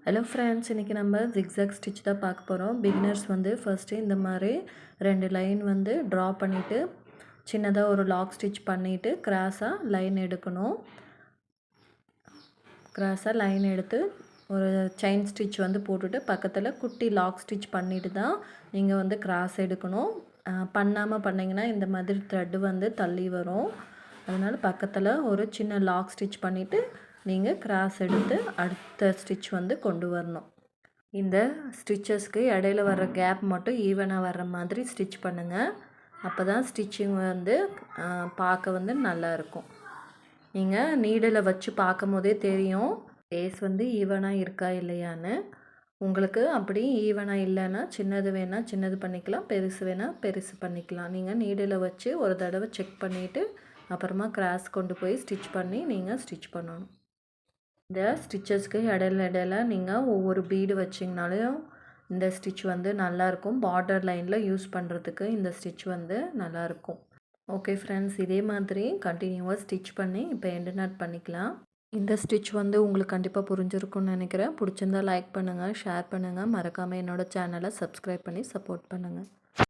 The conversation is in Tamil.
ஹலோ ஃப்ரெண்ட்ஸ், இன்றைக்கி நம்ம ஜிக்ஸாக் ஸ்டிச் தான் பார்க்க போகிறோம். பிகினர்ஸ் வந்து ஃபஸ்ட்டு இந்த மாதிரி 2 லைன் வந்து ட்ரா பண்ணிவிட்டு சின்னதாக ஒரு லாக் ஸ்டிச் பண்ணிவிட்டு கிராஸாக லைன் எடுக்கணும். கிராஸாக லைன் எடுத்து ஒரு செயின் ஸ்டிச் வந்து போட்டுட்டு பக்கத்தில் குட்டி லாக் ஸ்டிச் பண்ணிவிட்டு தான் நீங்கள் வந்து கிராஸ் எடுக்கணும். பண்ணாமல் பண்ணிங்கன்னா இந்த மாதிரி த்ரெட்டு வந்து தள்ளி வரும். அதனால் பக்கத்தில் ஒரு சின்ன லாக் ஸ்டிச் பண்ணிவிட்டு நீங்கள் கிராஸ் எடுத்து அடுத்த ஸ்டிச் வந்து கொண்டு வரணும். இந்த ஸ்டிச்சஸ்க்கு இடையில வர்ற கேப் மட்டும் ஈவனாக வர்ற மாதிரி ஸ்டிச் பண்ணுங்கள். அப்போ தான் ஸ்டிச்சிங் வந்து பார்க்க வந்து நல்லாயிருக்கும். நீங்கள் நீடில் வச்சு பார்க்கும் போதே தெரியும் ஃபேஸ் வந்து ஈவனாக இருக்கா இல்லையான்னு. உங்களுக்கு அப்படி ஈவனாக இல்லைன்னா சின்னது வேணால் சின்னது பண்ணிக்கலாம், பெருசு வேணால் பெருசு பண்ணிக்கலாம். நீங்கள் நீடில் வச்சு ஒரு தடவை செக் பண்ணிவிட்டு அப்புறமா கிராஸ் கொண்டு போய் ஸ்டிச் பண்ணி நீங்கள் ஸ்டிச் பண்ணணும். இந்த ஸ்டிச்சஸ்க்கு இடையில நீங்கள் ஒவ்வொரு பீடு வச்சிங்கனாலும் இந்த ஸ்டிச் வந்து நல்லாயிருக்கும். பார்டர் லைனில் யூஸ் பண்ணுறதுக்கு இந்த ஸ்டிச் வந்து நல்லாயிருக்கும். ஓகே ஃப்ரெண்ட்ஸ், இதே மாதிரி கண்டினியூவாக ஸ்டிச் பண்ணி இப்போ எண்டு நாட் பண்ணிக்கலாம். இந்த ஸ்டிச் வந்து உங்களுக்கு கண்டிப்பாக புரிஞ்சிருக்கும்னு நினைக்கிறேன். பிடிச்சிருந்தால் லைக் பண்ணுங்கள், ஷேர் பண்ணுங்கள். மறக்காமல் என்னோடய சேனலை சப்ஸ்கிரைப் பண்ணி சப்போர்ட் பண்ணுங்கள்.